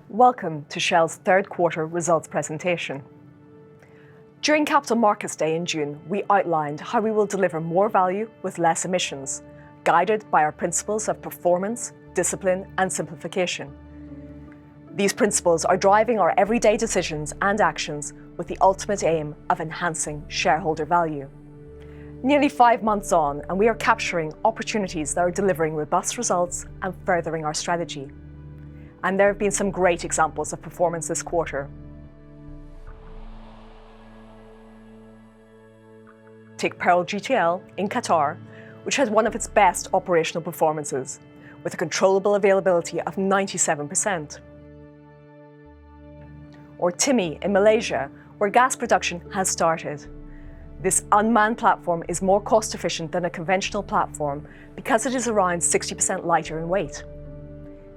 Welcome to Shell's third quarter results presentation. During Capital Markets Day in June, we outlined how we will deliver more value with less emissions, guided by our principles of performance, discipline, and simplification. These principles are driving our everyday decisions and actions with the ultimate aim of enhancing shareholder value. Nearly 5 months on, and we are capturing opportunities that are delivering robust results and furthering our strategy. And there have been some great examples of performance this quarter. Take Pearl GTL in Qatar, which had one of its best operational performances, with a controllable availability of 97%. Or Timi in Malaysia, where gas production has started. This unmanned platform is more cost efficient than a conventional platform because it is around 60% lighter in weight.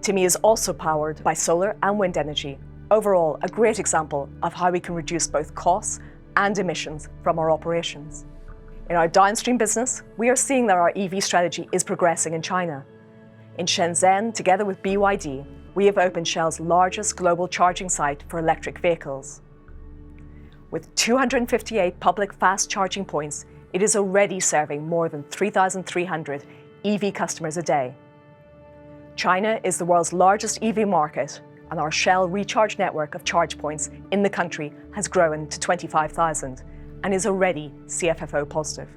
Timi is also powered by solar and wind energy. Overall, a great example of how we can reduce both costs and emissions from our operations. In our downstream business, we are seeing that our EV strategy is progressing in China. In Shenzhen, together with BYD, we have opened Shell's largest global charging site for electric vehicles. With 258 public fast charging points, it is already serving more than 3,300 EV customers a day. China is the world's largest EV market, and our Shell Recharge network of charge points in the country has grown to 25,000 and is already CFFO positive.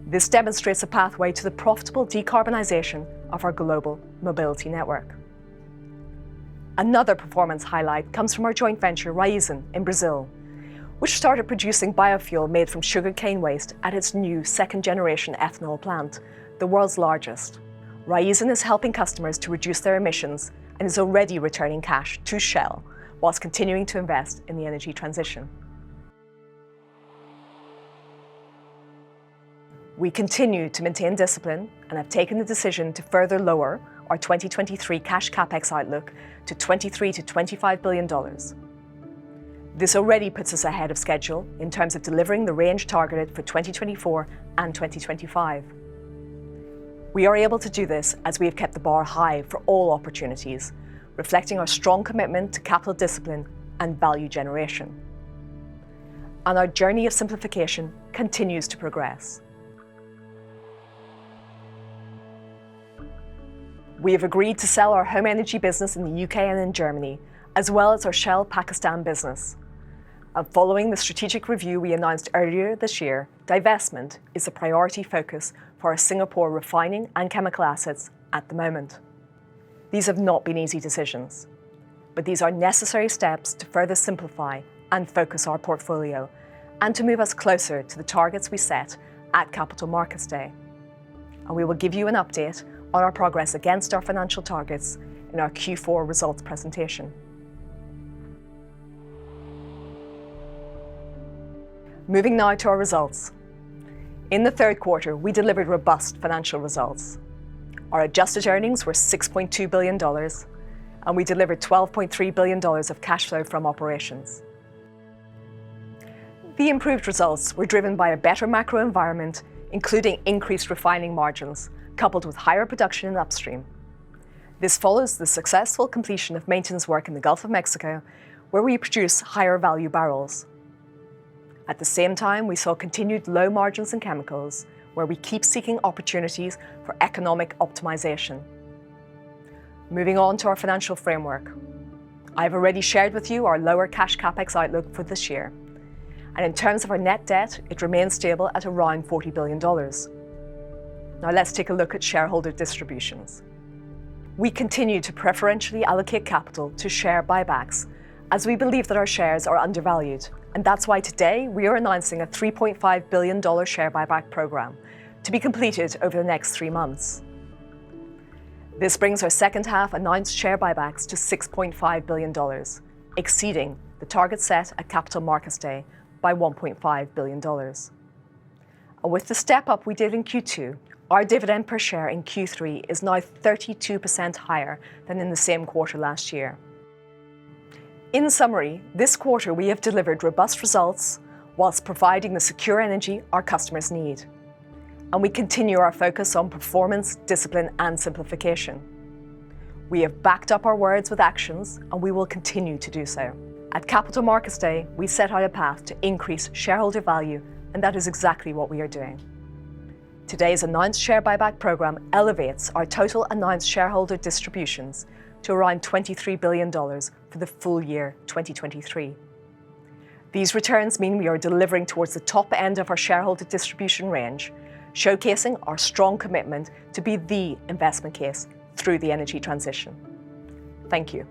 This demonstrates a pathway to the profitable decarbonisation of our global mobility network. Another performance highlight comes from our joint venture Raízen in Brazil, which started producing biofuel made from sugarcane waste at its new second-generation ethanol plant, the world's largest. Raízen is helping customers to reduce their emissions and is already returning cash to Shell whilst continuing to invest in the energy transition. We continue to maintain discipline and have taken the decision to further lower our 2023 cash capex outlook to $23 to $25 billion. This already puts us ahead of schedule in terms of delivering the range targeted for 2024 and 2025. We are able to do this as we have kept the bar high for all opportunities, reflecting our strong commitment to capital discipline and value generation. And our journey of simplification continues to progress. We have agreed to sell our home energy business in the UK and in Germany, as well as our Shell Pakistan business. And following the strategic review we announced earlier this year, divestment is a priority focus for our Singapore refining and chemical assets at the moment. These have not been easy decisions, but these are necessary steps to further simplify and focus our portfolio and to move us closer to the targets we set at Capital Markets Day. And we will give you an update on our progress against our financial targets in our Q4 results presentation. Moving now to our results. In the third quarter, we delivered robust financial results. Our adjusted earnings were $6.2 billion, and we delivered $12.3 billion of cash flow from operations. The improved results were driven by a better macro environment, including increased refining margins, coupled with higher production in upstream. This follows the successful completion of maintenance work in the Gulf of Mexico, where we produce higher value barrels. At the same time, we saw continued low margins in chemicals, where we keep seeking opportunities for economic optimization. Moving on to our financial framework. I've already shared with you our lower cash capex outlook for this year. And in terms of our net debt, it remains stable at around $40 billion. Now let's take a look at shareholder distributions. We continue to preferentially allocate capital to share buybacks, as we believe that our shares are undervalued. And that's why today we are announcing a $3.5 billion share buyback program to be completed over the next 3 months. This brings our second half announced share buybacks to $6.5 billion, exceeding the target set at Capital Markets Day by $1.5 billion. And with the step up we did in Q2, our dividend per share in Q3 is now 32% higher than in the same quarter last year. In summary, this quarter we have delivered robust results whilst providing the secure energy our customers need. And we continue our focus on performance, discipline and simplification. We have backed up our words with actions and we will continue to do so. At Capital Markets Day, we set out a path to increase shareholder value, and that is exactly what we are doing. Today's announced share buyback programme elevates our total announced shareholder distributions to around $23 billion for the full year 2023. These returns mean we are delivering towards the top end of our shareholder distribution range, showcasing our strong commitment to be the investment case through the energy transition. Thank you.